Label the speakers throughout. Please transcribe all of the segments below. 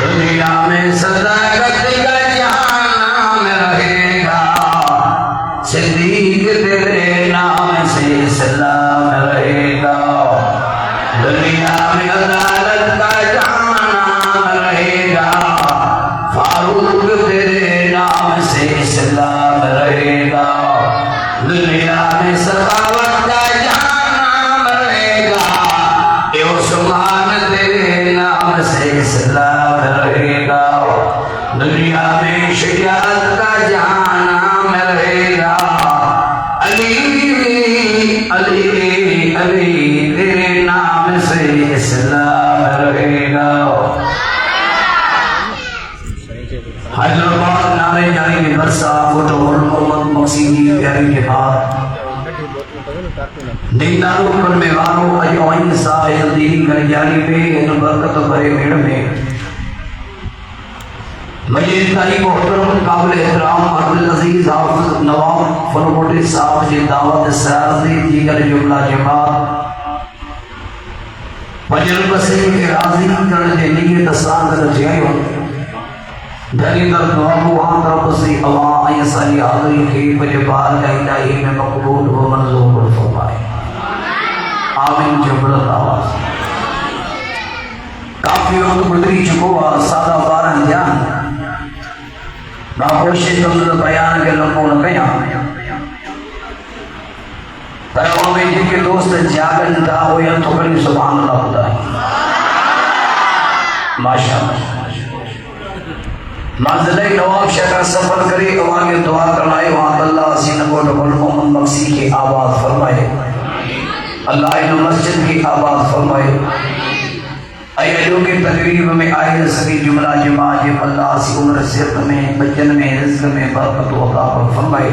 Speaker 1: दुनिया में सदाकत का नाम रहेगा, सिद्दीक तेरे नाम से सलाम रहेगा। दुनिया में अदालत का नाम रहेगा, फारूक तेरे नाम से सलाम रहेगा। दुनिया में सखावत का नाम रहेगा, उस्मान तेरे नाम से सलाम रहेगा। दुनिया में शुजाअत का नाम रहेगा, अली अली अली तेरे नाम से सलाम रहेगा। हैदराबाद नामे जाने के बरसा फोटो मोहम्मद मौसीनी प्यारे के बाद दीदारों पर मेवारों अजवाइन साहिल दीन कर जाने पे इन बरकत भरे भीड़ में मजीद तारीख मोहतरम काबिल एहतराम अब्दुल अजीज हाफिज नवाब फलकोटी साहब जी दावत सराजी दीगर जुमला जमात फजल बसीम के राजी करने के लिए दस्तान कर जायो धनी दर दुआओं वहां तरफ से अवा आया सारी हाज़री के बजबार का इलाही में मकबूल व मंजूर फरमाए आमीन। जबरत आवाज काफी वक्त गुजरी चुको सादा बारह जान ना कोशिश कर बयान के लोगों ने कहा पैरों में जिनके दोस्त जागन दा हो या तो करी सुभान अल्लाह खुदा माशाअल्लाह मंज़िल नवाब शाह का सफर करे वहाँ के दुआ करवाए वहाँ अल्लाह सीन को मोहम्मद मक्सी की आबाद फरमाए, अल्लाह इन मस्जिद की आबाद फरमाए। अय्यो के तकरीब में आए सभी जुमला जमात अल्लाह सी उम्र सेहत में बचन में रिज़्क़ में बरकत अता फरमाए।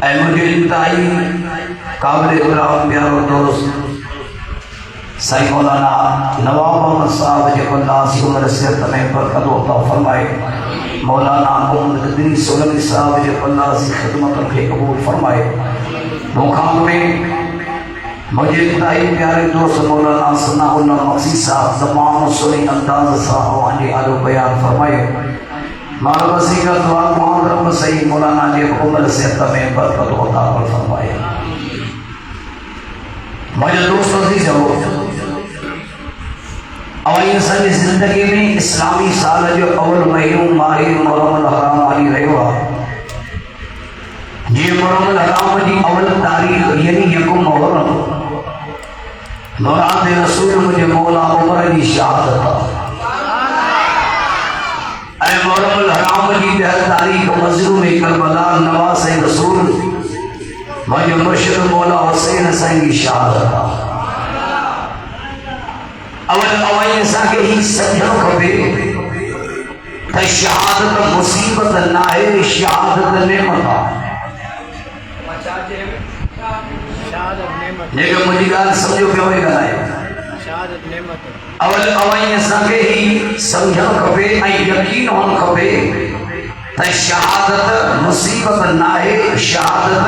Speaker 1: ऐ मुझे इंतहाई काबिल इकराम प्यारो दोस्त सही मौलाना नवाब मोहम्मद साहब के अल्लाह सी उम्र सेहत में बरकत अता फरमाए। मौलाना मोहम्मद इदरीस सोलमी साहब के अल्लाह सी खिदमत के कबूल फरमाए। मुकाम में मुझे इंतहाई प्यारे दोस्त मौलाना सनाउल्लाह मक्सी साहब तमाम सुनी अंदाज साहब वाली आलो बयान फरमाए। मालवसी का दुआ मुहर्रम सही मौलाना के उम्र सेहत में बरकत अता फरमाए। मुझे दोस्तों से जब और इंसानी जिंदगी में इस्लामी साल जो अवल महीनों माहिर मुहर्रम हराम वाली रहेगा, ये मुहर्रम हराम की अवल तारीख यानी यकुम मुहर्रम मुराद रसूल मुझे मौला उमर की शहादत ऐ मुहर्रम हराम की 10 तारीख मजलूम करबला नवाज रसूल मुझे मुर्शिद मौला हुसैन हसन की शहादत अवल अवाइन के ही समझो खबे त शहादत मुसीबत ना है, शहादत नेमत लेकिन मुझी गाल समझो क्यों है गलाए अवल अवाइन के ही समझो खबे ऐ यकीन होन खबे त शहादत मुसीबत ना है, शहादत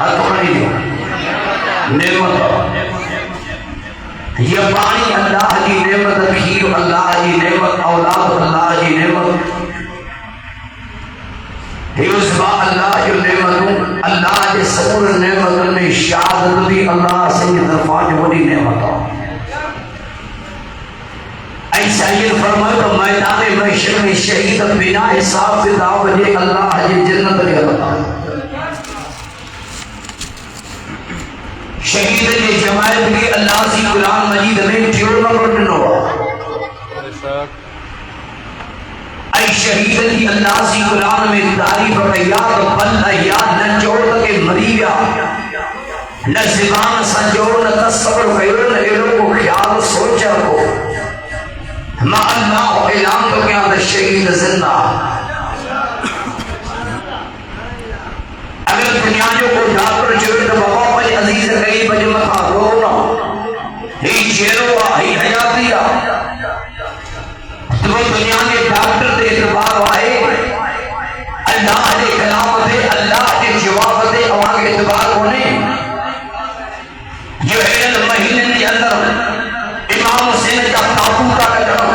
Speaker 1: हथकड़ी नेमत। ये पानी अल्लाह की नेमत, खीर अल्लाह की नेमत, औलाद अल्लाह की नेमत, हिस्सा अल्लाह की नेमत, अल्लाह के सबूर नेमत में शहादत भी अल्लाह से तरफा जो बड़ी नेमत हो। ऐसा ये फरमाए तो मैदान महशर में शहीद बिना हिसाब किताब जे अल्लाह की जन्नत ले अल्लाह शहीद के जमायत के अल्लाह सी कुरान मजीद में टियोर नंबर नो ऐ शहीद की अल्लाह सी कुरान में तारीफ का याद बल याद न जोड़ के मरिया न ज़बान संजोड़ न तसव्वुर कयो न एलो को ख्याल सोच रखो मा अल्लाह ऐलान तो क्या शहीद जिंदा। अगर दुनिया जो को डॉक्टर जोड़े तो बाबा पर अजीज कई बजे मथा रोना ही जेरो ही हयातिया तो दुनिया के डॉक्टर दे इतबार आए अल्लाह के कलाम दे अल्लाह के जवाब दे अवा के इतबार होने जो है महीने के अंदर इमाम हुसैन का ताबूत का कदम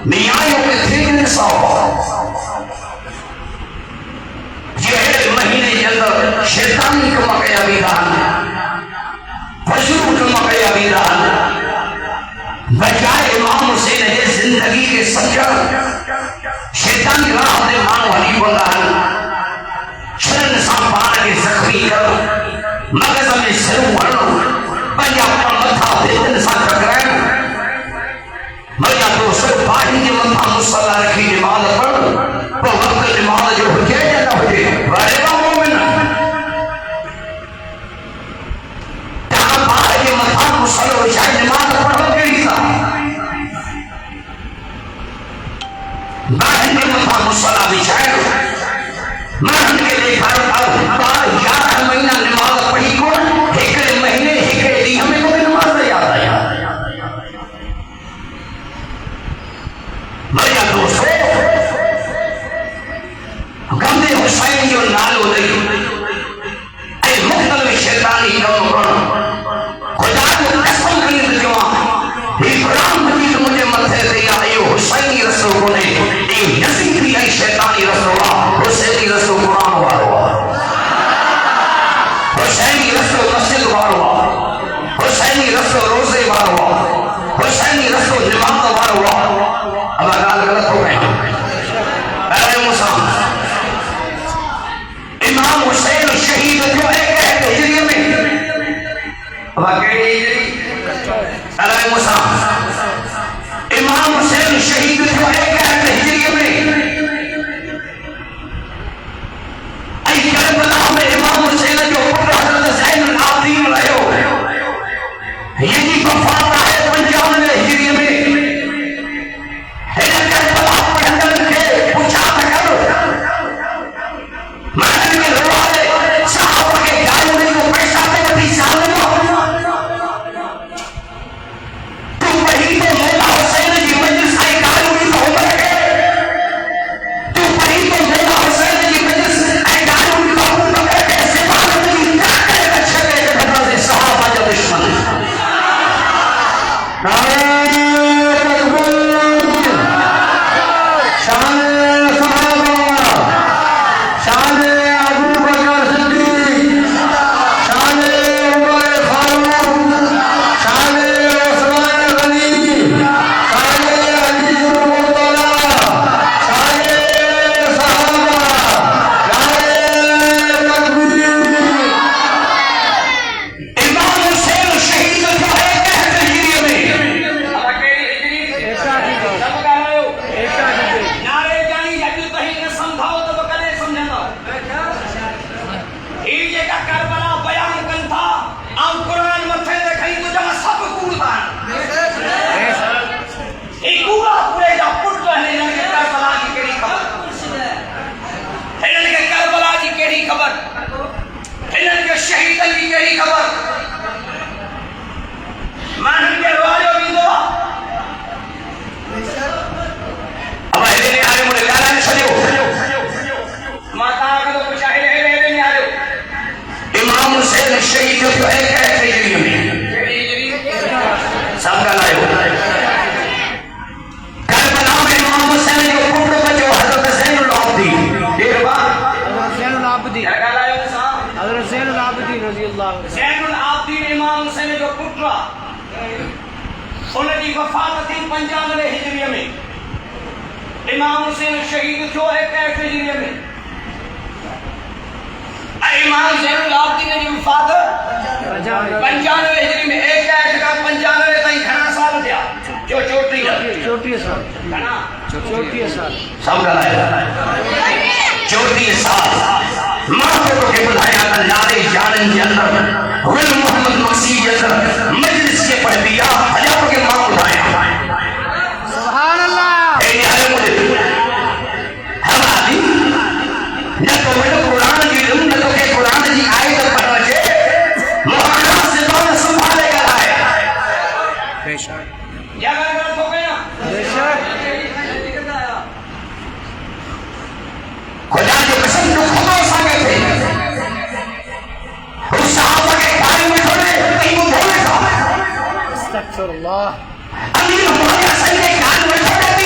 Speaker 1: मियायों के थे सौ ये महीने के अंदर शैतानी कमा गया विधान फजूल कमा गया विधान बजाय इमाम हुसैन ने जिंदगी के सच्चा शैतानी राह दे मानो हली बोला शरण सांपान के जख्मी कर मगज में सिर भरनो पंजाब का मथा बेदन सा टकराए मया तो सब पानी के मथा मुसल्ला रखी नमाज पढ़ तो वक्त नमाज जो हो जाए या ना हो जाए वालेगा मोमिन जहां पानी के मथा मुसल्ला हो जाए नमाज पढ़ो के हिस्सा बाहर के मथा मुसल्ला बिछाए मरण के लेखा 11 महीना नमाज पढ़ी को एक महीने एक दी हमें को नमाज याद आया मरिया दोस्तों गंदे हुसैन जो नालो दई ऐ मुख्तलिफ शैतानी कम करो खुदा को कसम करी जो इब्राहिम मजीद मुझे मथे दिया यो हुसैनी रसूल को ने ये यजीद भी ऐ शैतानी रसूल हुसैनी रसूल कुरान वाला हुसैनी रसूल मस्जिद वाला हुसैनी रसूल रोजे वाला हुसैनी रसूल नमाज वाला अब गाल गलत हो गए अरे मुसलमान इमाम हुसैन शहीद जो है कहते हिजरी में अब अरे मुसलमान इमाम हुसैन शहीद जो है कहते हिजरी में आई करबला में इमाम हुसैन जो पुत्र हजरत ज़ैनुल आबिदीन रहो ये जी वफात है 95 हिजरी में ज़ैनुल आबिदीन इमाम हुसैन जो पुत्र उनकी वफात थी 95 हिजरी में इमाम हुसैन शहीद जो है 61 हिजरी में इमाम ज़ैनुल आबिदीन की वफात 95 हिजरी में 61 का 95 ताईं घना साल थिया जो 34 साल घना 34 साल सब गलाए 34 साल माथे को के बुलाया अल्लाह जानन के अंदर गुल मोहम्मद मक्सी के अंदर मजलिस के पढ़ दिया हजारों के मां उठाया सुभान अल्लाह ए यार मुझे हमारी न तो वो कुरान की न तो के कुरान की आयत पढ़ के मोहम्मद से तो संभालेगा है बेशक क्या गलत हो गया बेशक खुदा की कसम जो खुदा संगे थे उस सहाबा के बारे में थोड़े कहीं वो बोले था अस्तगफिरुल्लाह अमीर मोहम्मद सल्लल्लाहु अलैहि वसल्लम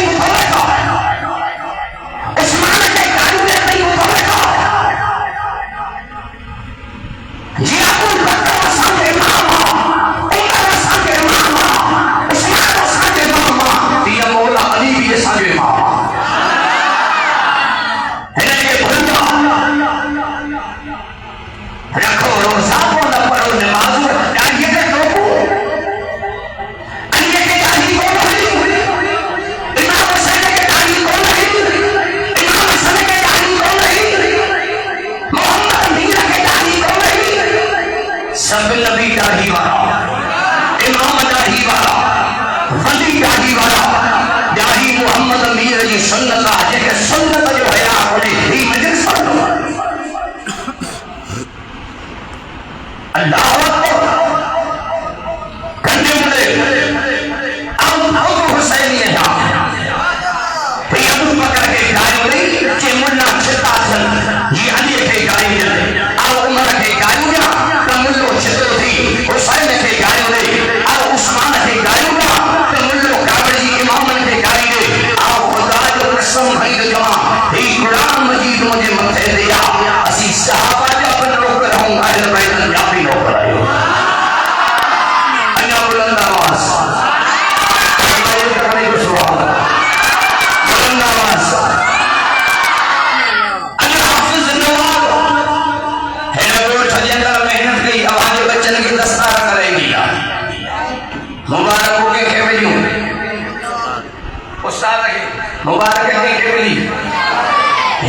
Speaker 1: मुबारक के मिली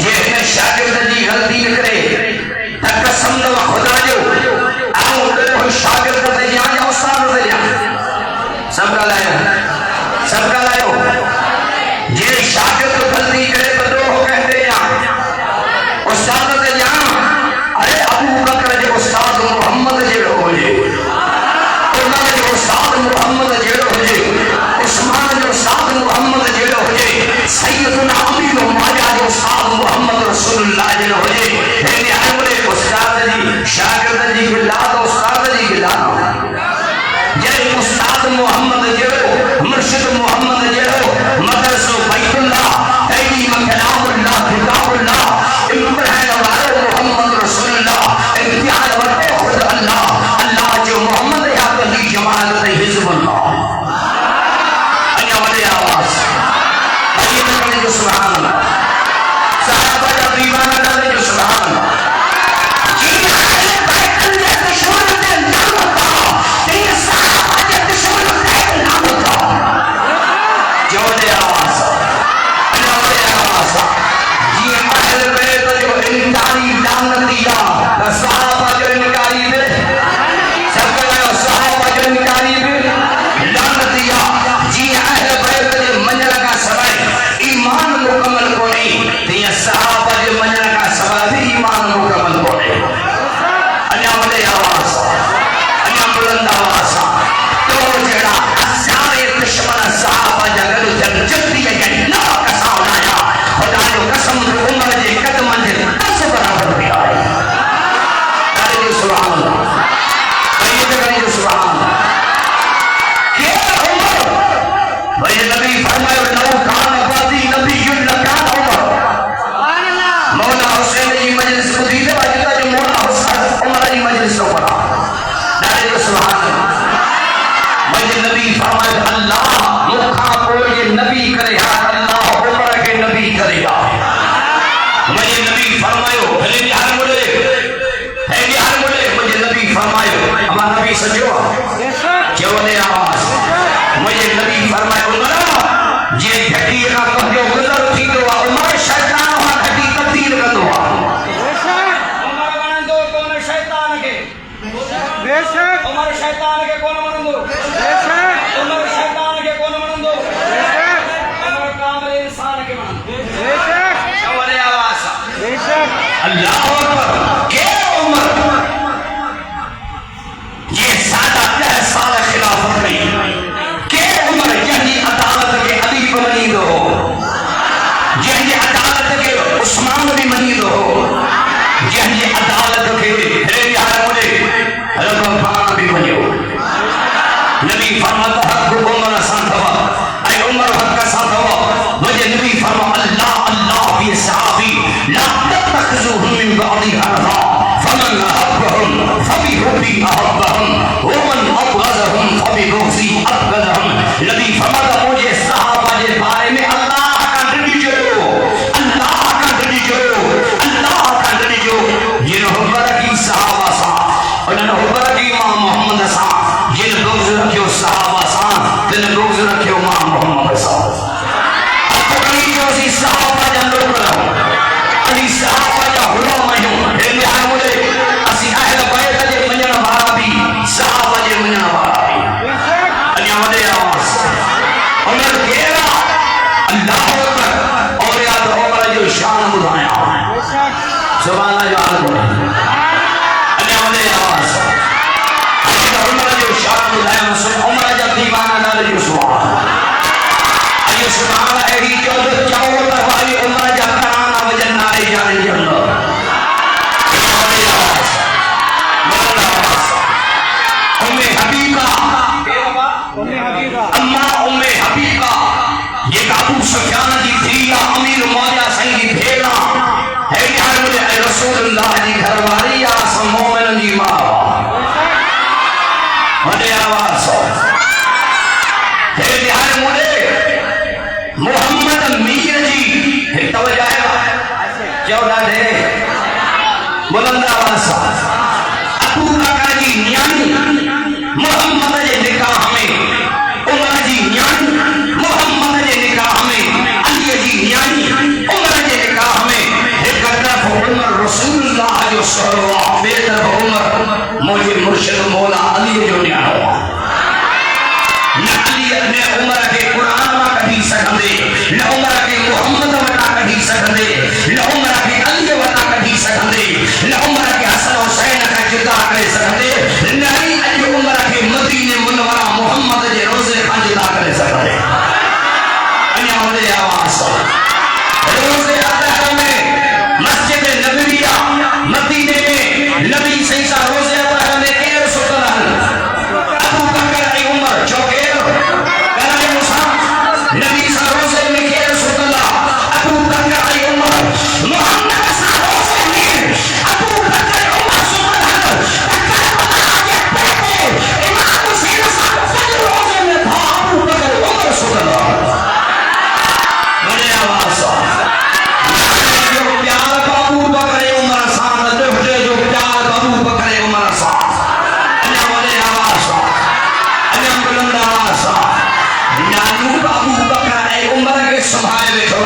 Speaker 1: ये ने शागिर्द जी गलती न करे तक कसम न खुदा जो आओ तो शागिर्द ते या उस्ताद ते या सबका लायो ये शागिर्द गलती करे तो दो हो कहते या उस्ताद ते या अरे अबू बकर जे उस्ताद मोहम्मद जेड़ो हो जे उन्हां जे उस्ताद मोहम्मद जेड़ो हो जे उस्मान जो उस्ताद मोहम्मद जेड़ो हो जे सैयदना अमीर माजा जो उस्ताद मोहम्मद रसूलुल्लाह जेड़ो हो जे हेने आमरे उस्ताद जी शागिर्द जी के लाद उस्ताद जी के लाद जे उस्ताद मोहम्मद जेड़ो मुर्शिद मोहम्मद जेड़ो मदरसो बैतुल्लाह तैलीम कलामुल्लाह किताबुल्लाह इब्राहिम वाले मोहम्मद रसूलुल्लाह इम्तिहान वरते खुद अल्लाह जो मोहम्मद या तली जमात ते हिजबुल्लाह अन्या वाले आवाज आइए तो जो सुभान अल्लाह साहबा का दीवाना डाले जो सुभान अल्लाह नबी फरमाता हक उमर साथ आई उमर हक का साथ बिहुब्बी अहब्बहुम व मन अबग़ज़हुम फबिबुग़ज़ी अबग़ज़हुम। नबी फरमाता मुझे सहाबा के बारे में अल्लाह का दीजो, अल्लाह का दीजो, अल्लाह का दीजो। ये मोहब्बत की सहाबा सा और न मोहब्बत की मां मोहम्मद सा, ये बुग़्ज़ रखियो सहाबा सा, ते बुग़्ज़ रखियो मां मोहम्मद सा। अब कहीं जो सी सहाबा जंदो करो, अली सहाबा का हुक्म आयो, हे मुझे असी अहल बैत जे मञण वारा भी सहाबा जे मञण वारा भी। अञा वधे आवाज़ उमर केरा अल्लाह अकबर और याद उमर जो शान ॿुधाया सुभान अल्लाह जो हाल कोन्हे। अञा वधे आवाज़ उमर जो शान ॿुधाया उमर जा दीवाना नाले जो सुभान अयो सुभान अहिड़ी जो चओ त वाली उमर जा कराना वजन नाले जाने जे अंदर। उम्मे हबीबा अम्मा उम्मे हबीबा ये अबू सुफियान जी थी या अमीर मौला सही जी भेड़ा है यार मुझे रसूलुल्लाह जी घरवाली या मोमिन जी मां वडे आवाज है यार मुझे मोहम्मद मीर जी तवज्जो है चौड़ा दे बुलंद आवाज अबू बकर जी न्यानी मोहम्मद के निकाह में, उमर जी न्यानी मोहम्मद के निकाह में, अली जी न्यानी उमर के निकाह में। एक तरफ उमर रसूलुल्लाह जो सल्लल्लाहु अलैहि वसल्लम, उमर मुझे मुर्शिद मौला अली जो न्याणो न अली ने उमर के कुरान में कढी सकंदे, न उमर के मोहम्मद वटा कढी सकंदे, न उमर के अली वटा कढी सकंदे, न उमर के हसन हुसैन का जुदा करे सकंदे, न अली उमर के मदीने मुनव्वरा मोहम्मद जे रोजे खां जुदा करे सकंदे। अञा वधे आवाज़ रोजे अतहर में मस्जिद नबविया मदीने में नबी सही सा रोजे अतहर में केर सुतल अबू बकर ऐं उमर चौकेर कराई मुसा नबी सा रोजे में केर सुतल अबू बकर ऐं उमर मोहम्मद सा रोजे में अबू बकर उमर सुतल इमाम हुसैन सा रोजे में था अबू बकर उमर सुतल। मुझे आवाज जो प्यार अबू बकर उमर सा जो प्यार अबू बकर उमर सा। अञा वधे आवाज अञा बुलंद आवाज नानू अबू बकर ऐं उमर के संभाले वेठो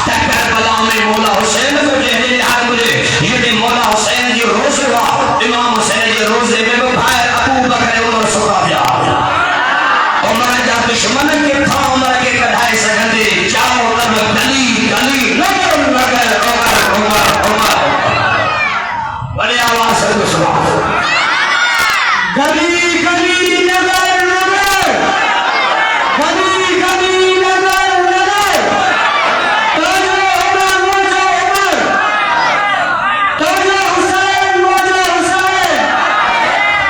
Speaker 1: त करबला में मौला हुसैन को जे यार मुझे ये मौला हुसैन जो रोजे वा इमाम हुसैन जे रोजे में भाई अबू बकर उमर सुता पिया उमर जा दुश्मन के था उमर के कढाए सकंदे चाहो तब गली गली नगर नगर उमर उमर उमर बड़े आवाज से सुना गली गली नगर नगर गली गली नगर नगर ताजो उमर मोजो उमर ताजो हुसैन मोजो हुसैन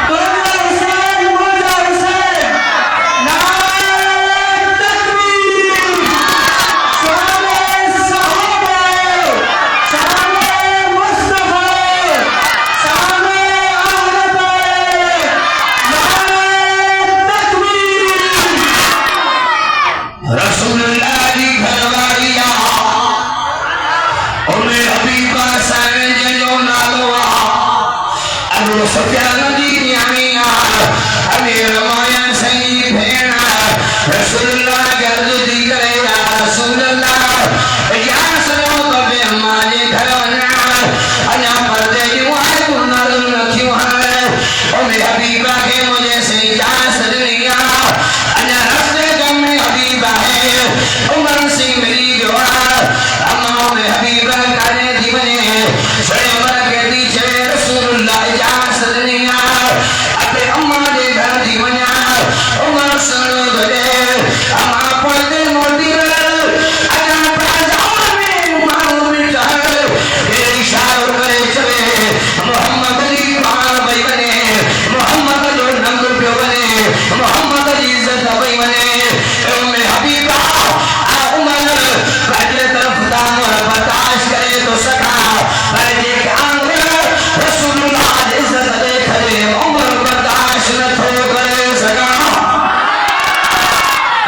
Speaker 1: ताजो हुसैन मोजो हुसैन नारे तकबीर साले सहाबा साले मुस्तफा साले अहले बैत नारे तकबीर। रसूलुल्लाह जी घरवालिया उम्मे हबीबा साहिब जो नालो अबू सुफियान जी न्याणिया अमीर मौला सही भेड़ा रसूलुल्लाह गर्द दी करे या रसूलुल्लाह या सनो कबे हमारे घर वना अञा पर्दे जो है गुनाह रखियो है उम्मे हबीबा के मुझे से जा सदनिया अञा रस्ते गम में हबीबा है उमर सिंह मेरी जोड़ा अम्मा उम्मे हबीबा करे जीवने सड़े उमर के पीछे रसूलुल्लाह जा सदनिया अपने अम्मा दे घर जीवना उमर सुनो दे अम्मा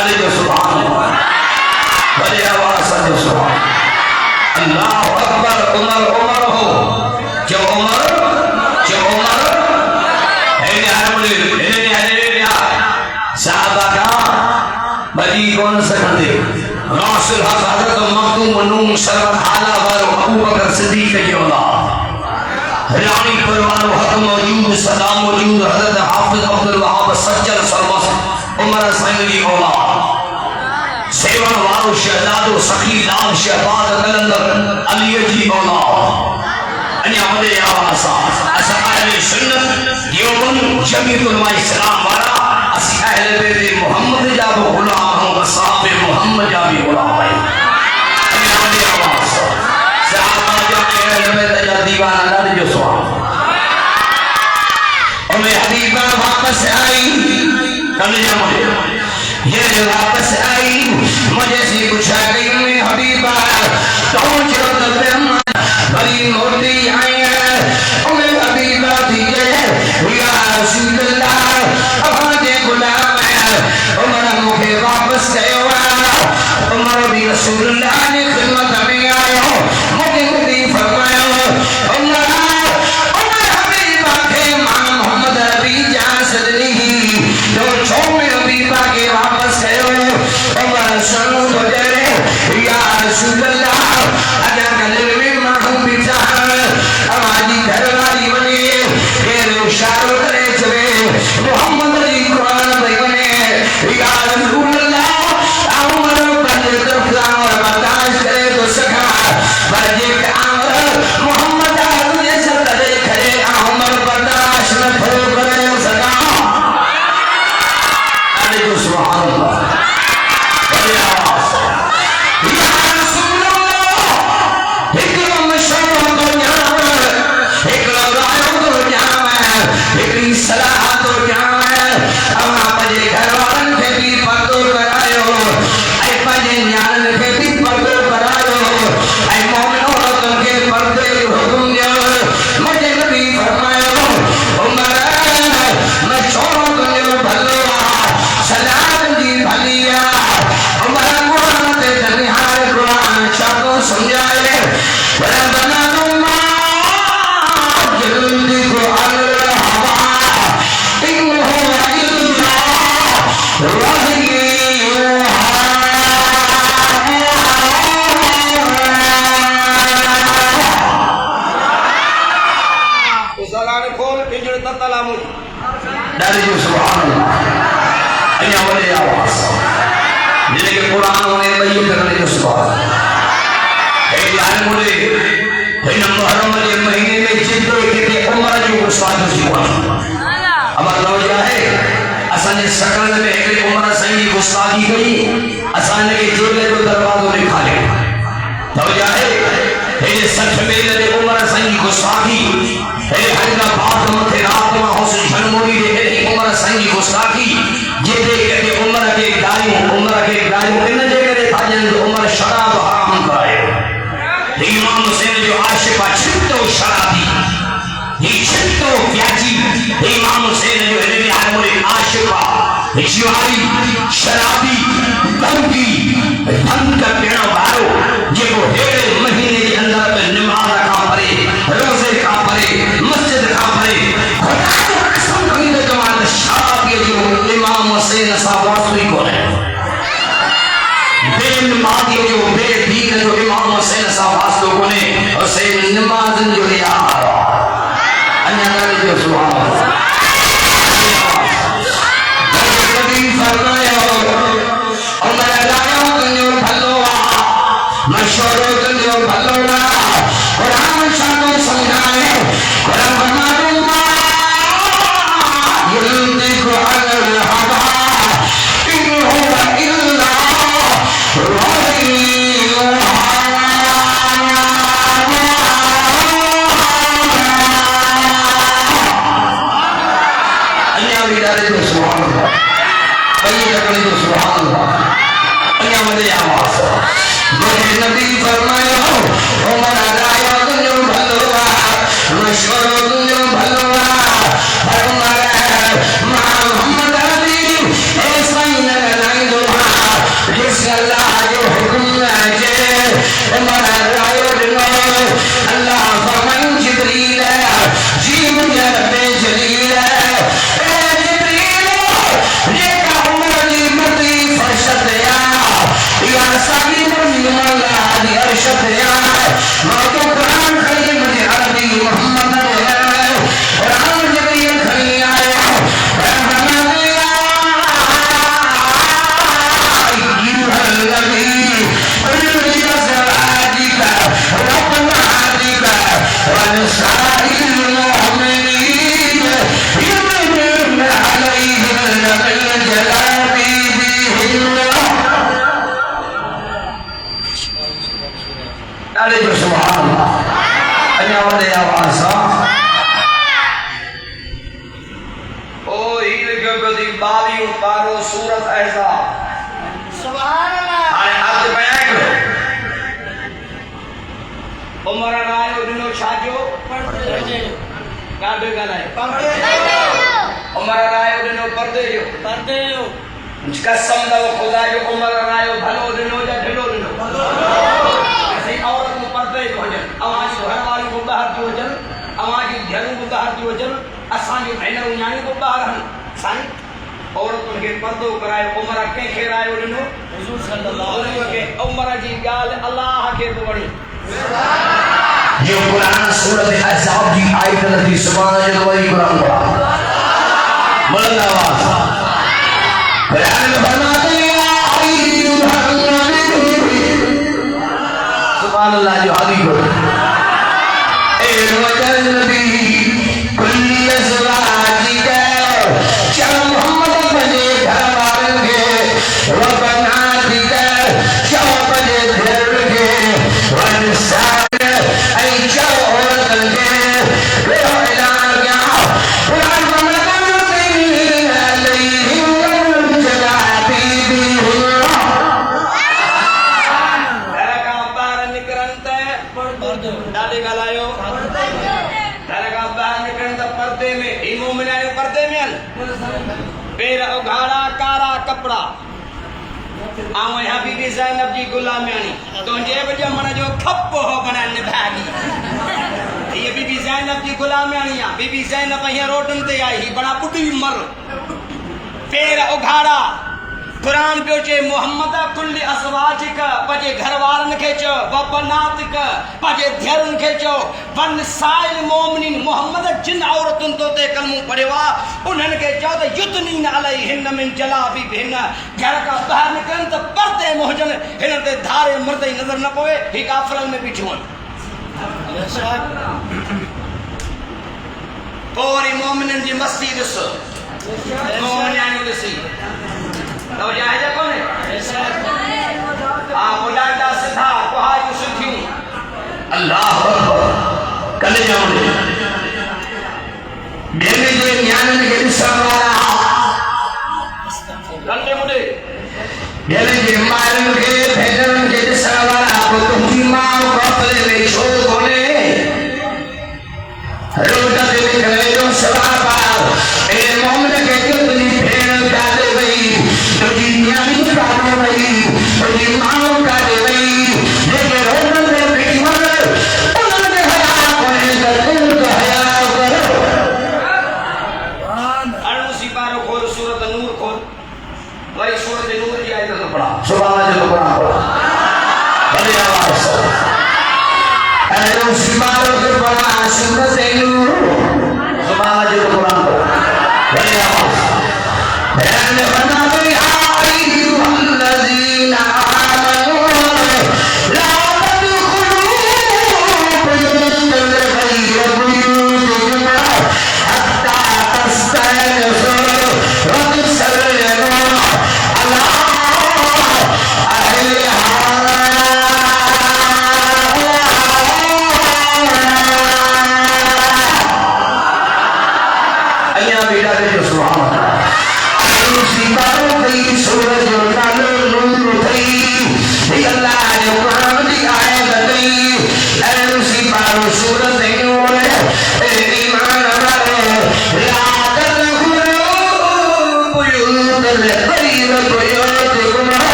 Speaker 1: डाले जो सुभान अल्लाह, बड़े आवाज से जो सुभान अल्लाह अकबर। उमर उमर हो जो उमर साहबा का बड़ी कौन से खंडे रासुल हक हजरत मखदूम मनूम सरवर आला वर अबू बकर सिद्दीक की औलाद रानी परवान हक मौजूद सदा मौजूद हजरत हाफिज अब्दुल वहाब सज्जन सरमस उमर सैन की औलाद सेवन वारो शहजादो सखी लाल शहबाज कलंदर अली की औलाद अन्या मदे आवासा असा अहले सुन्नत देवबंद जमीयत उलमा इस्लाम वाला असी अहले बैत मोहम्मद जाबो गुलाम हो वसाबे मोहम्मद जाबी गुलाम है। अन्या मदे आवासा सहाबा जाने अहले बैत जा दीवाना लड़ जो सवाल और मैं हबीबा वापस आई कलिया मुझे ये जो वापस आई मुझे से पूछा गई मैं हबीबा कौन जो तब बड़ी मोटी आई है उन्हें हबीबा दी है या रसूल अल्लाह हमारे गुलाम है उमर मुझे वापस गयो उमर भी रसूल अल्लाह ने खिदमत में आयो मुझे भी फरमाया उमर हबीबा के मां मोहम्मद अबी जान सदनी तो छोड़ हबीबा के वापस गयो उमर सुनो तो जरे या रसूल अल्लाह अगर गले में हमारी घरवाली बने इशारों करे चले मोहम्मद अली कुरान भाई बने या रसूल अल्लाह उमर बंदे तरफ और बर्दाश्त करे तो सका पर ये अमर मोहम्मद अली से करे खड़े उमर बर्दाश्त न करे सका अरे तो सुभान अल्लाह बड़ी आवाज या रसूल अल्लाह एक मशहूर दुनिया एक सलाह तो जाए अब अपने घर वालों के भी पर्दो करायो ऐ पजे न्यान के भी पर्दो करायो ऐ मोमिनों के पर्दे हुक्म दियो मुझे नबी फरमायो उमर मैं छोड़ो तुझे भलो सलाम दी भलिया उमर कुरान ते दनिहार कुरान शब्दों समझाए बड़ा बना दूंगा जल्दी को dari subhanallah ini awal ya awas jadi ke Quran ne bayu करने जो subhanallah है यार मुझे है मुहर्रम के महीने में जितने के उम्र जो उस्ताद हुआ अब लौजा है असाने शकल में एक उम्र सही गुस्ताखी गई असाने के जोले को दरवाजों ने खा लिया लौजा है सच में ले उम्र सही गुस्ताखी है हैदराबाद मथे रात में हुसैन जनमुरी दे उम्र सही गुस्ताखी जे के उम्र के गायों इन जे करे भाजन उम्र शराब हराम कराए इमाम हुसैन जो आशिक छितो शराबी ये छितो प्याजी इमाम हुसैन जो है ने आशिका शिवारी शराबी गंगी धन का पेड़ा बारो ये वो हेड़े महीने के अंदर में नमाज का परे रोजे का परे मस्जिद का परे खुदा की कसम कहीं तो जमात शराब ये जो इमाम हुसैन साहब वासवी को है बेनमाज ये जो बेदीन जो इमाम हुसैन साहब वासवी को ने हुसैन नमाज जो लिया अन्य नारे जो सुभान अल्लाह सूरत अहज़ाब सुभान अल्लाह हाणे आप बयान करो उमर रायो दिनो छाजो पर्दे गाडे गालाए पर्दे उमर रायो दिनो पर्दे जो कसम दा खुदा जो उमर रायो भलो दिनो जा ढिलो दिनो ऐसे औरत को पर्दे जो जन आवाज घर वाली को बाहर जो जन आवाज घरू को बाहर जो जन असा जो भेनरू न्याणी को बाहर हन साईं औरतुन के पर्दो करायो उमर के खेरायो दिनो हुजूर सल्लल्लाहु अलैहि वसल्लम के उमर जी गाल अल्लाह के तो बड़ी ये कुरान सूरत अहज़ाब की आयत नदी सुभान अल्लाह वही कुरान पढ़ा बुलंद आवाज बयान में फरमाते हैं सुभान अल्लाह जो हादी को ए वजल नबी कुल्ली अज़वाजी का कपड़ा आऊं यहाँ बीबी ज़ैनब जी गुलामियानी तो जेब जमण जो खप हो बनन भागी ये बीबी ज़ैनब जी गुलामियानी बीबी ज़ैनब यहाँ रोडन ते आई बड़ा बुढ़ी मर पैर उघाड़ा कुरान पियो चे मोहम्मद कुल्ली असवाजिक पजे घरवारन के चो वबनातिक पजे धीरन के चो वन साइल मोमिनिन मोहम्मद जिन औरतुन तो ते कलमू पढ़वा उन्हन के चो त युतनीन अलैहिन मिन जलाबी बिन घर का बाहर निकलन त पर्दे मोहजन हिन ते धारे मर्द नजर न पवे ही काफरन में बिठवन पूरी मोमिनन जी मस्ती दस मोमिनानी दसी तो जायजा कौन है बुलाता सिद्धा कुहाई सुखी अल्लाह अकबर कले जाओगे मेरे जे ज्ञान के सवारा लंडे मुंडे मेरे जे मारन के भेजन के सवारा को तुम्ही मां कपले में छो बोले रोटा दे गए जो सवारा ए मोहम्मद के तुनी भेड़ डाले गई तुझी न्यानी काटे वही तुझी माँ काटे वही लेके रोडन में बिठमर उन्होंने हया कोई दिल तो हया करो अरुसी पारो खोल सूरत नूर खोल वही सूरत नूर की आयत तो पढ़ा सुभान अल्लाह कुरान पढ़ा बड़ी आवाज से अरुसी पारो के पढ़ा सूरत नूर सुभान अल्लाह कुरान पढ़ा बड़ी आवाज बयान बना सुभान अल्लाह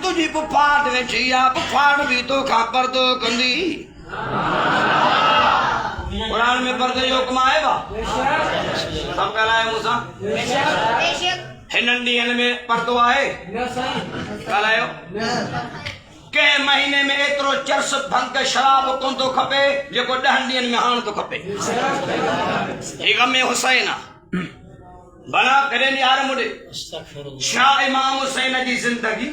Speaker 1: तुझी पुफाट वेठी आ पुफाट भी तो खा पर्दो कंदी कुरान में पर्दे जो हुक्म आए बा सब कहलाए मूसा हिनन ॾींहनि में पर्दो आहे ॻाल्हायो के महीने में एतिरो चर्स भंग शराब कोन थो खपे जेको 10 ॾींहनि में हाण थो खपे ही गमे हुसैन भला कॾहिं यार मुड़े छा इमाम हुसैन जी ज़िंदगी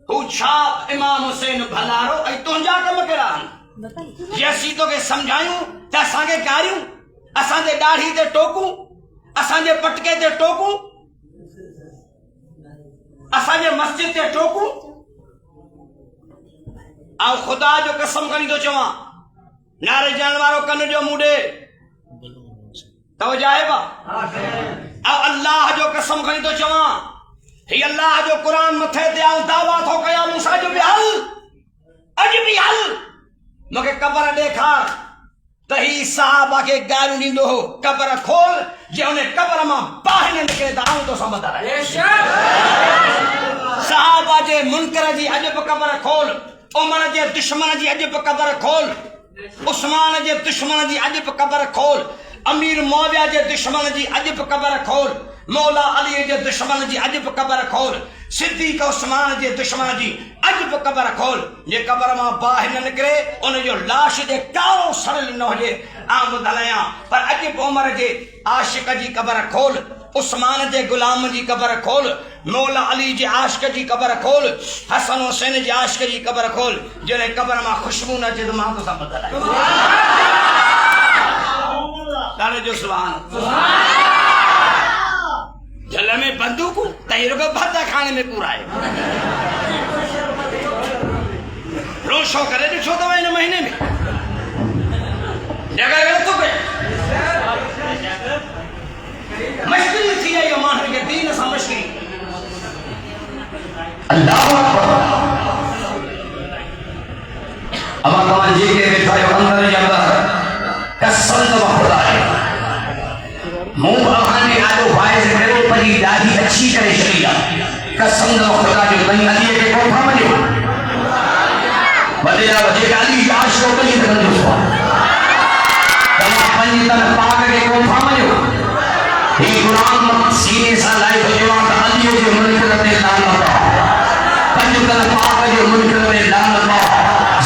Speaker 1: हू छा इमाम हुसैन भलारो ऐं तुंहिंजा कम कहिड़ा आहिनि जे असीं तोखे सम्झायूं त असांखे गारियूं असांजे ॾाढ़ी ते टोकूं असांजे पटके ते टोकूं असांजे मस्जिद ते टोकूं ऐं ख़ुदा जो कसम खणी थो चवां नारे ॾियण वारो कन जो मूं ॾे तवजो आहे बा ऐं अल्लाह जो कसम खणी थो चवां ही अल्लाह जो क़ुरान मथे ते आऊं दावा थो कयां मूंसां जो बि हल अॼु बि हल मूंखे क़बर ॾेखार त ही सहाबा खे गारियूं ॾींदो हो क़बर खोल जे उन क़बर मां बाहि न निकिरे त आऊं तोसां ॿुधायां सहाबा जे मुनकर जी अॼु बि क़बर खोल उमर जे दुश्मन जी अॼु बि क़बर खोल उस्मान जे दुश्मन जी अॼु बि क़बर खोल अमीर मुआविया जे दुश्मन जी अॼु बि क़बर खोल मौला अली जे दुश्मन जी अॼु बि क़बर खोल सिद्दीक़ उस्मान जे दुश्मन जी अॼु बि क़बर खोल जे क़बर मां बाहि न निकिरे उन जो लाश जे कारो सड़ियल न हुजे आउं ॿुधायां पर अॼु बि उमर जे आशिक़ जी क़बर खोल उस्मान जे गुलाम जी क़बर खोल मौला अली जे आशिक़ जी क़बर खोल हसन हुसैन जे आशिक़ जी क़बर खोल जॾहिं क़बर मां ख़ुशबू न अचे त मां तोसां ॿुधायां ॾाढो जो सुभान जल में बंदूक तई रुगो भद्दा खाने में पूरा है रोशो करे ॾिठो अथव हिन महीने में जगह गलत थो पए मश्किल थी आई माण्हुनि खे दीन सां मश्किल अल्लाह अब तव्हां जेके वेठा आहियो अंदरि जे अंदरि कसम खुदा आहे मूं अहाने आलो वाइज करो परी ॾाढी अच्छी करे छॾी आहे कसम खुदा जो तई अली खे कोठा वञो वॾे वॾे अली जी आशिक़ कई सघंदो तव्हां पंहिंजी तन पाक खे कोठा वञो ही क़ुरान सीने सां लाइ वञो त अली जे मुल्क ते लानत पंहिंजी तन पाक जे मुल्क में लानत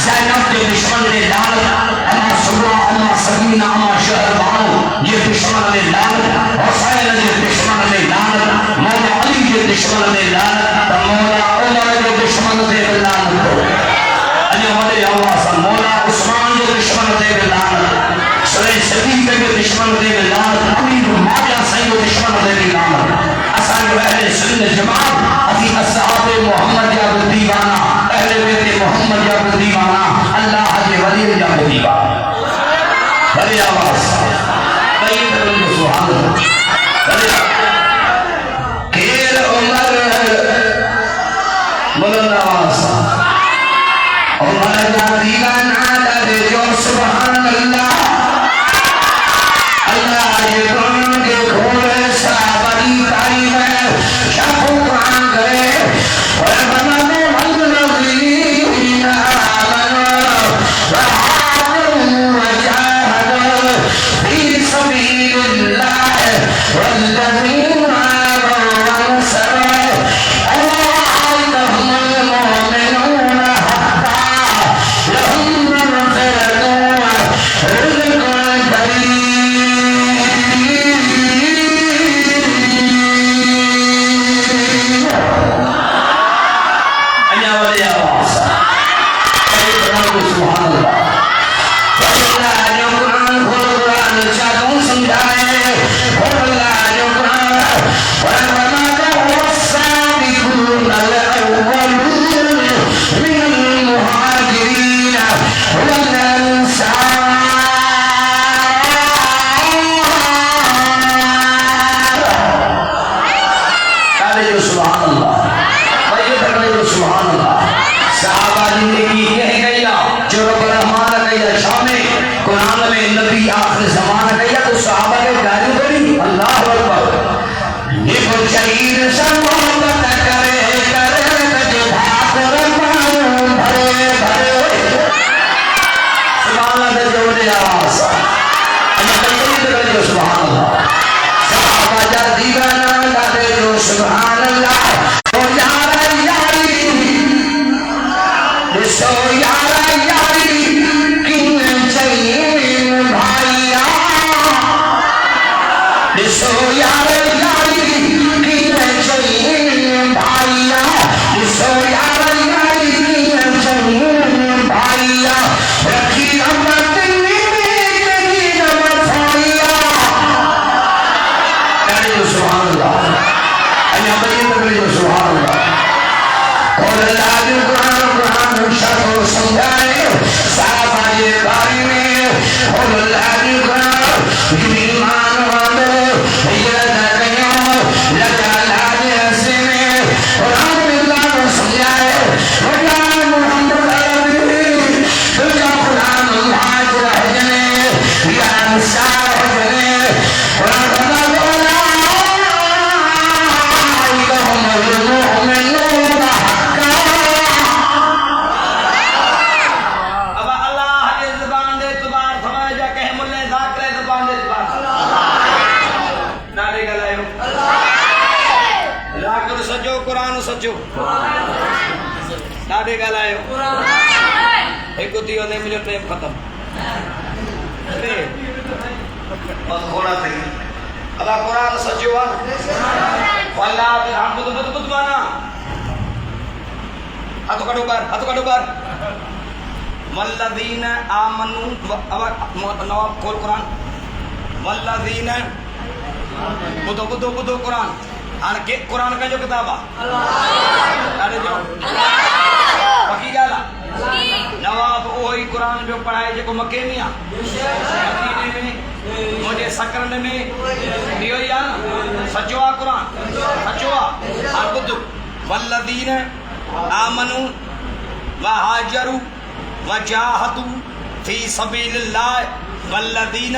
Speaker 1: ज़ैनब जे दुश्मन ने लानत अमा सुबरा अमा सकीना अमा शहरबानो ये दुश्मन ने लानत हुसैन जे दुश्मन ने लानत मौला अली जे दुश्मन ने लानत मौला उमर जे दुश्मन ते लानत अने वडे आवाज़ सां मौला उस्मान जे दुश्मन ते लानत सरे सिद्दीक़ जे दुश्मन ते लानत अमीर मुआविया साईं जे दुश्मन ते लानत असांजो अहले सुन्नत जमात असी असहाब मोहम्मद जा दीवाना अहले बैत मोहम्मद जा दीवाना अल्लाह जे वली जा दीवाना बड़ी आवाज कई तरह सुभान अल्लाह खेल उमर बुलंद आवाज उमर का दीवाना दे जो सुभान अल्लाह अल्लाह ये कुरान के खोले सा बड़ी तारीफ है शाह कुरान करे और बनाने मंद नज़ीर दिसो यार यारी की चाहिए भाइया, दिसो यार यारी की चाहिए भाइया, रखी अमर तेरी नमर भाइया। यानी जो सुभान अल्लाह, अल्लाह बड़ी तगड़ी जो सुभान अल्लाह। और अल्लाह ने कुरान शर्त समझाए साहबा ये बारी में, और अल्लाह ने ईमान वाले ये लगा लागे ऐसे में कुरान अल्लाह ने समझाए वजा मोहम्मद अरबी तुझा कुरान मुहाजिर हजने या अंसार हजने कुरान अल्लाह बोला इलहुम मुमिनून हक्का।
Speaker 2: अब अल्लाह के ज़बान दे तुबार फरमा जा कहे मुल्ले ज़ाकिर ज़बान दे तुबार नारे गलायो ज़ाकिर सजो कुरान सजो नारे गलायो एक दियो ने मुझे टाइम खत्म बस थोड़ा सा अब कुरान सजो अल्लाह के हम बुद माना हाथ काटो बार वल्लज़ीन आमनू नवाब खोल कुरान वल्लज़ीन बुदो कुरान हाणे के कुरान का जो किताब आहे जो पकी ॻाल्हि आहे नवाब उहो ई कुरान जो पढ़ाए जेको मके में आहे मदीने में मुंहिंजे सकरन में इहो ई आहे न सचो आहे कुरान सचो आहे हाणे ॿुध वल्लज़ीन आमनू वहाजरू वजाहदू फी सबीलिल्लाह वल्लज़ीन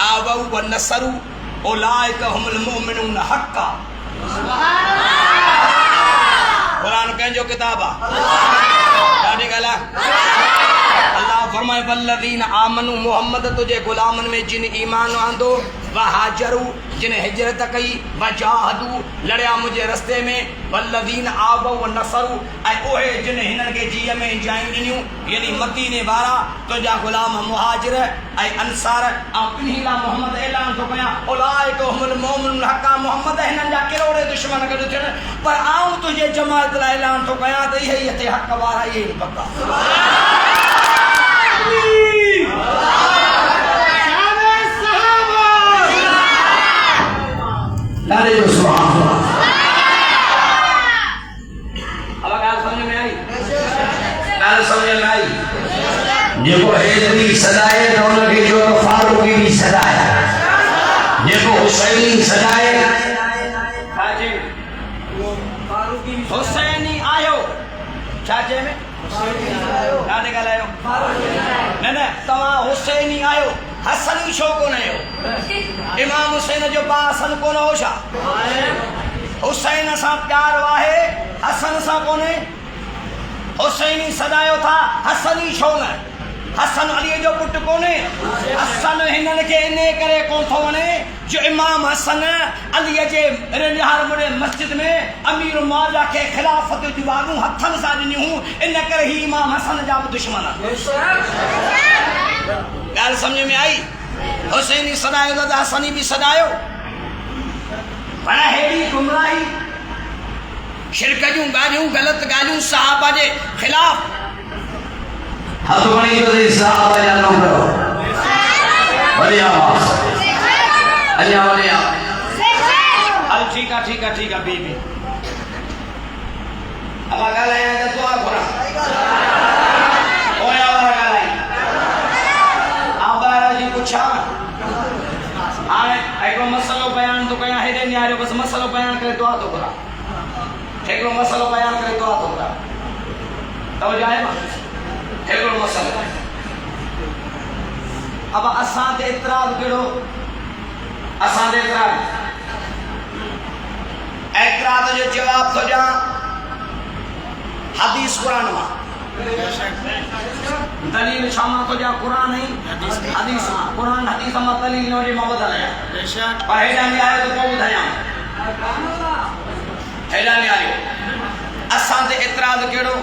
Speaker 2: आवऊ वनसरू उलाइका हुमुल मुमिनून हक्का। कुरान कंहिंजो किताब आहे ॾाढी ॻाल्हि आहे। अल्लाह फरमाए वल्लज़ीन आमनू मोहम्मद तुझे गुलामन में जिन ईमान आंदो वहाजरू जिन हिजरत कई वजाहदू लड़िया मुझे रस्ते में वल्लज़ीन आवऊ वनसरू ऐं उहे जिन हिननि खे जीअ में जायूं ॾिनियूं यानी मदीने वारा तुंहिंजा गुलाम मुहाजिर ऐं अंसार ऐं इन्ही लाइ मोहम्मद ऐलान थो कयां उलाइका हुमुल मुमिनून हक्का। मोहम्मद हिननि जा करोड़े दुश्मन गॾु थियनि पर आऊं तुंहिंजे जमात लाइ ऐलान थो कयां त इहे ई हिते हक़ वारा इहे ई पका।
Speaker 1: नारे जो सुभान अल्लाह।
Speaker 2: अब ॻाल्हि समझ में आई
Speaker 1: ॻाल्हि समझ में आई जेको हैदरी सदाए त उनखे जो फारूकी बि सदाए जेको हुसैनी सदाए
Speaker 2: हुसैनी आयो छा चए में ॾाढे ॻाल्हायो न तव्हां हुसैनी आयो हसनी छो कोन आयो इमाम हुसैन जो बा हसन कोन हो छा हुसैन सां प्यार वाहे हसन सां कोन्हे हुसैनी सदायो था हसनी छो न हसन अली जो पुटु कोन्हे हसन हिननि खे इन करे कोन थो वणे जो इमाम हसन अलीअ जे रिहार मुड़े मस्जिद में अमीर मौला खे खिलाफत जूं वारूं हथनि सां ॾिनियूं इन करे ही इमाम हसन जा बि दुश्मन ॻाल्हि सम्झ में आई। हुसैनी सदायो त हसनी बि सदायो पर हेड़ी गुमराही शिरक जूं ॻाल्हियूं ग़लति ॻाल्हियूं सहाबा जे ख़िलाफ़
Speaker 1: हथ खणी तो सहाबा जा नाम करो वरी आवाज़ अञा वरी
Speaker 2: हल ठीक है बीबी अब ॻाल्हायां त दुआ घुरां ओया वारा ॻाल्हाई आबारा जी पुछा हाणे हिकिड़ो मसलो बयान थो कयां हेॾे निहारियो बसि मसलो बयान करे दुआ थो घुरां हिकिड़ो मसलो बयान करे दुआ थो घुरां तवजो आहे मां हिकिड़ो मसलो अब असां ते एतिराज़ कहिड़ो असां ते एतराज़ जो जवाब थो ॾियां हदीस कुरान मां दलील छा मां थो ॾियां कुरान ऐं हदीस मां कुरान हदीस मां दलील न हुजे मां ॿुधायां पर हेॾा में आयो त पोइ ॿुधायां हेॾा में आयो असां ते एतराज़ कहिड़ो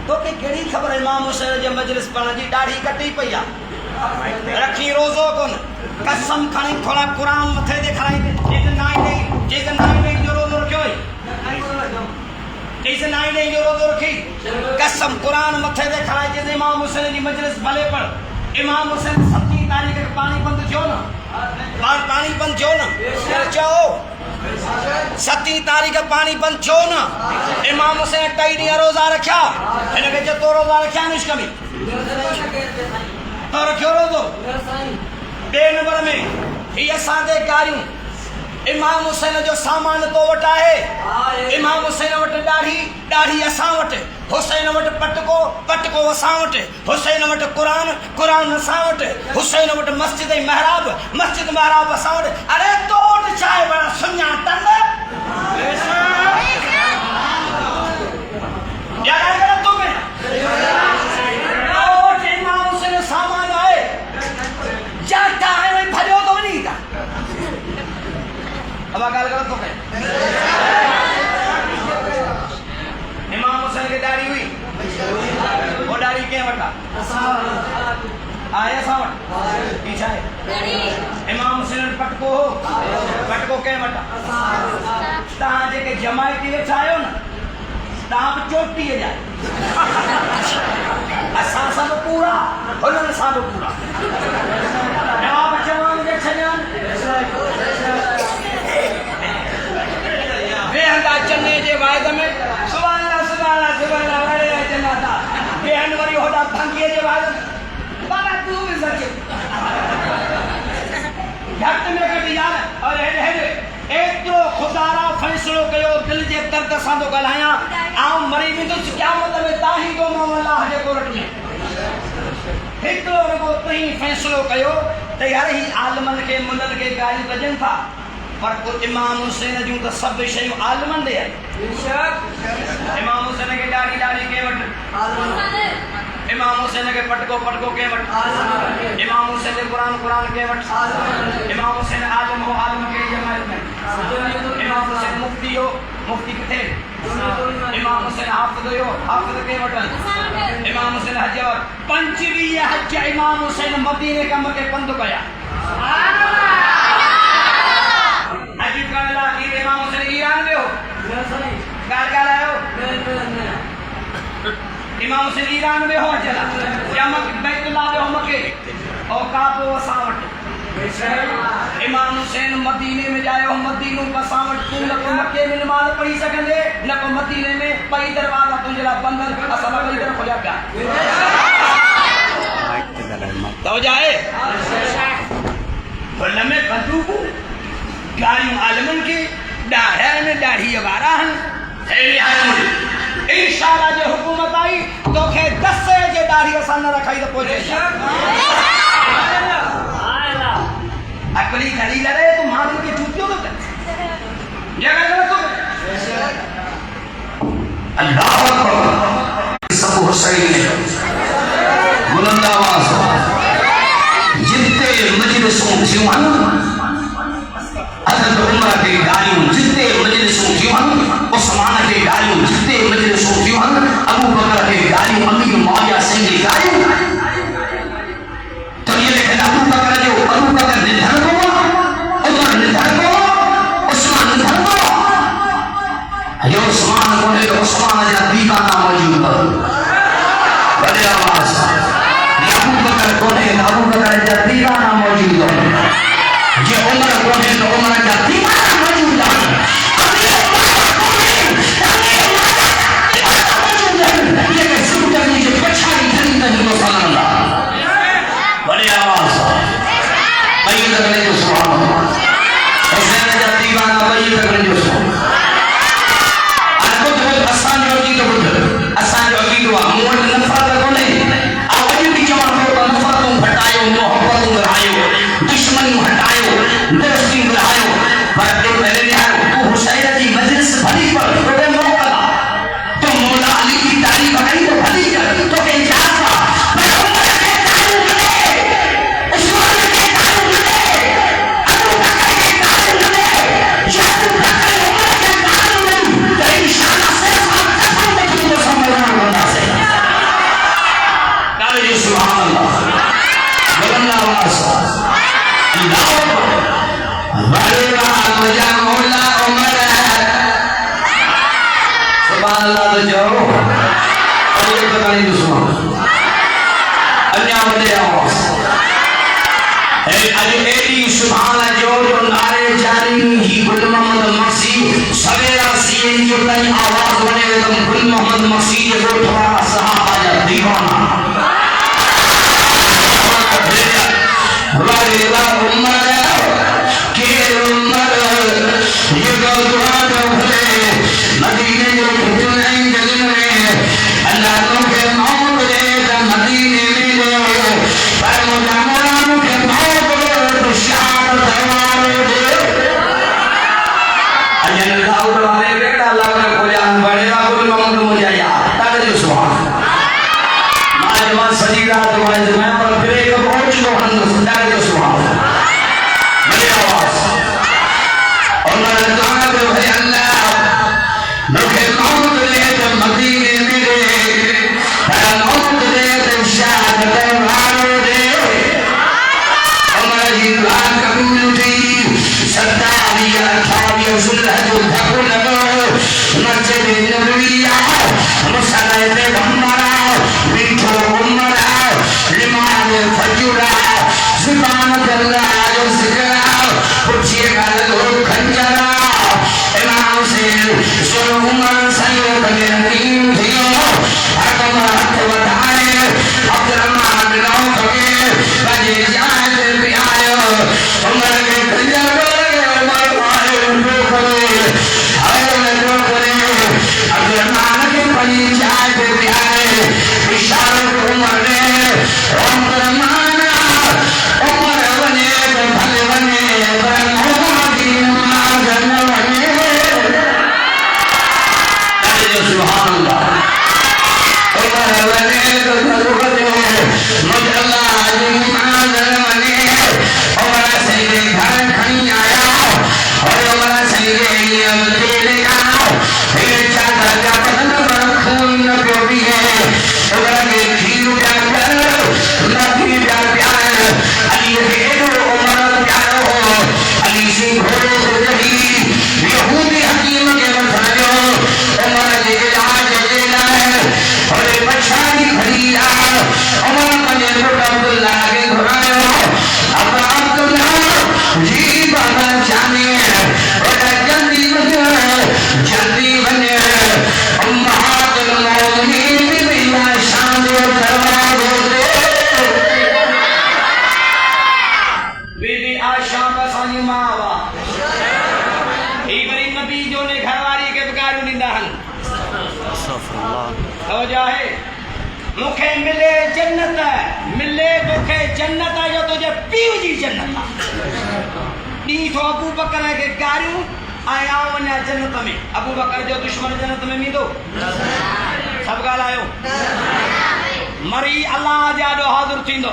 Speaker 2: तोखे कहिड़ी ख़बर इमाम हुसैन जे मजलिस पढ़ण जी ॾाढी कटी पई आहे रखी रोज़ो कोन कसम खणी थोड़ा कुरान मथे दे खराई जेके नाई नहीं जो रोज़ो रखियो इसे नाई नहीं जो रोज़ो रखी कसम कुरान मथे दे खराई जे इमाम हुसैन की मजलिस भले पढ़ इमाम हुसैन 7 तारीख के पानी बंद थियो ना पानी बंद थियो ना चओ 7 तारीख पानी बंद थियो ना इमाम हुसैन 2 ॾींहं रोज़ा रखिया इनके जो तो रोज़ा रखिया निष्कमी तो रखियो रोज़ो बे नंबर में ये असांजे गारियूं इमाम हुसैन जो सामान तो वट है इमाम हुसैन वट दाढ़ी असां वट हुसैन वट पटको असां वट हुसैन वट कुरान असां वट हुसैन वट मस्जिद महराब असां वट अरे तो वट चाहे बड़ा सुञा तन यार अगर तो में इमाम हुसैन सामान है जाता है भाई भजो तो नहीं था अब गाल गलत हो गए इमाम हुसैन की दाढ़ी हुई वो दाढ़ी के वटा आया सावट पीछा है इमाम हुसैन पटको के वटा तहां जेके जमायती वेठा आयो न तहां बि चोटी जाए असां सब पूरा हुननि सां बि पूरा जवाब जवान जे छॾियनि बेहंदा चने जे वायदे में सुभान अल्लाह वड़े चना था बेहन वरी होड़ा फंकीअ जे वायदे बाबा तू भी सच घट में घट यार और हेडे एतिरो खुदारा फैसलो कयो दिल जे दर्द सां थो ॻाल्हायां आऊं मरी वेंदुसि क़यामत में ताही तो मां अल्लाह जे कोर्ट में हिकिड़ो रुगो तई फैसलो कयो त यार ही आलमन खे मुनन खे ॻाल्हियूं कजनि था पर को इमाम हुसैन जूं त सभु शयूं आलमन दे इमाम हुसैन खे दाढ़ी के वट इमाम हुसैन के पटको के वट इमाम हुसैन के कुरान के वट इमाम हुसैन आलम के जमात में इमाम हुसैन मुफ्ती किथे इमाम हुसैन हाफिज के वट इमाम हुसैन हज 25 हज इमाम हुसैन मदीने का मके पंध कया हज करेला इमाम हुसैन ईरान में हो गाल आयो इमाम हुसैन ईरान में हो चला या बैतुल्लाह में हो मके और काबो असावट इमाम हुसैन मदीने में जाए हो मदीनो बसावट तू न को मक्के में नमाज पढ़ी सकंदे न को मदीने में पई दरवाजा तुझला बंदर असल पई तरफ हो जा प्या तो जाए भल में बंदूक गाड़ियों आलमन के दाढ़ी वारा हन इंशाअल्लाह जो हुकूमत आई तो खे 10 जे दाढ़ी असां न रखाई तो पहुंचे अकली धड़ी लड़े तो मारू की जूतियों तो जगह तो
Speaker 1: अल्लाह अकबर सब हुसैन बुलंद आवाज जितने मजलिसों थियूं हज़रत उमर के गाड़ियों जितने मजलिसों थियूं उस्मान के गाड़ियों जितने मजलिसों थियूं अबू बकर के गाड़ियों अमीर मौया सिंह की गाड़ियों तो ये लिखे अबू बकर निधन को उमर निधन को उस्मान निधन को जो उस्मान को है उस्मान जा दीवाना मौजूद है बड़े आवाज अबू बकर को है अबू बकर जा दीवाना मौजूद है ये उमर को है तो उमर का दीवाना मौजूद है ये सुन करनी जो पछाड़ी धनी नहीं तो सल्लल्लाह बड़े आवाज भाई लगने जो सुभान अल्लाह ऐसे जा दीवाना भाई लगने जो सुभान अल्लाह तो आसान जो की तो मोड़ नफरत को नहीं आज भी जवान को नफरत हटायो मोहब्बत बढ़ायो दुश्मनी हटायो दोस्ती बढ़ायो पर तो पहले यार तू हुसैन की मजलिस भली पर तो मौका तो मौला अली की तारीफ बनाई तो भली कर तो के इजाजत मैं उमर के तारीफ ले उस्मान के तारीफ ले अबू बकर के तारीफ ले या तू बकर सुभान अल्लाह तो जाओ और ये पता नहीं दुश्मन अन्य बंदे आवाज अरे एडी सुभान जो नारे जारी ही गुल मोहम्मद मक्सी सवेरा सीएन जो तई आवाज बने वे तुम गुल मोहम्मद मक्सी ये वो थोड़ा सहाबा या दीवाना वाले ला उम्मत के उम्मत ये दुआ दो भले मदीने जो कितने जगह में अल्लाह के मौत दे मदीने में दे पर मुजामरान के मौत दे तो शान दरबार दे अजन दाऊद वाले बेटा अल्लाह ने कुरान बड़ेगा गुल मोहम्मद मुझे याद तक जो सुभान माजमा सजीदा तो मैं पर फिर एक पहुंच को हम सुंदर जो सुभान मेरी आवाज और मैं दुआ दे भाई अल्लाह नखे मौत दे तो मदीने में दे पर मौत दे तो शान दरबार दे हमारा जीवन कम्युनिटी सत्ताविया थाविया सुलह जो धको लगो मस्जिद नबविया मुसल्ले पे हमारा बिठो उमरा लिमान फजुरा जुबान अल्लाह जो सिकरा पूछिएगा लोग खंजरा इमाम से सुनो उमर सैयद के तीन थियो हकम हाथ बढ़ाए अब्दुर्रहमान बिन औफ के बजे जाए प्यारे उमर के खंजर लगे उमर भाई उनको करे हाय उनको करे अब्दुर्रहमान के बजे जाए प्यारे इशारे उमर ने अब्दुर्रहमान उमर बने भले बने सुभान अल्लाह उमर बने तो बने मुझे अल्लाह जी माजर बने उमर से घर खनी आया और उमर से ये तेरे का फिर चादर का बदन पर खून न प्योरी है उमर के खीर का कर नबी का प्यार अली के उमर प्यारो अली से घोड़े से जही यहूदी हकीम के बतायो उमर के आज लेना है और पछाड़ी खरीदा उमर बने अब्दुल्ला के घुरायो अब अब्दुल्ला जी बाबा जाने और जल्दी बने उम्महातुल मोमिनीन बिना शान दरवाजे दे बीबी आशा बसानी मावा इबरी नबी जो ने घरवारी के बगाड़ू निंदाहन हो जाए मुखे मिले जन्नत मिले मुखे जन्नत जो तुझे पीव जी जन्नत दी तो अबू बकर के गाड़ू आया वना जन्नत में अबू बकर जो दुश्मन जन्नत में मींदो सब गालायो मरी अल्लाह जाडो हाजिर थींदो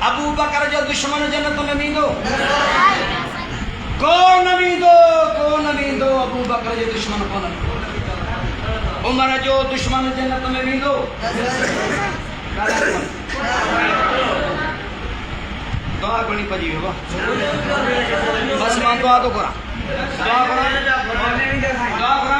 Speaker 1: अबू बकर जो दुश्मन जन्नत में मींदो कौन मींदो अबू बकर जो दुश्मन कौन उमर जो दुश्मन जन्नत में मींदो दुआ करनी पड़ी बाबा बस मान दुआ तो करा दुआ करा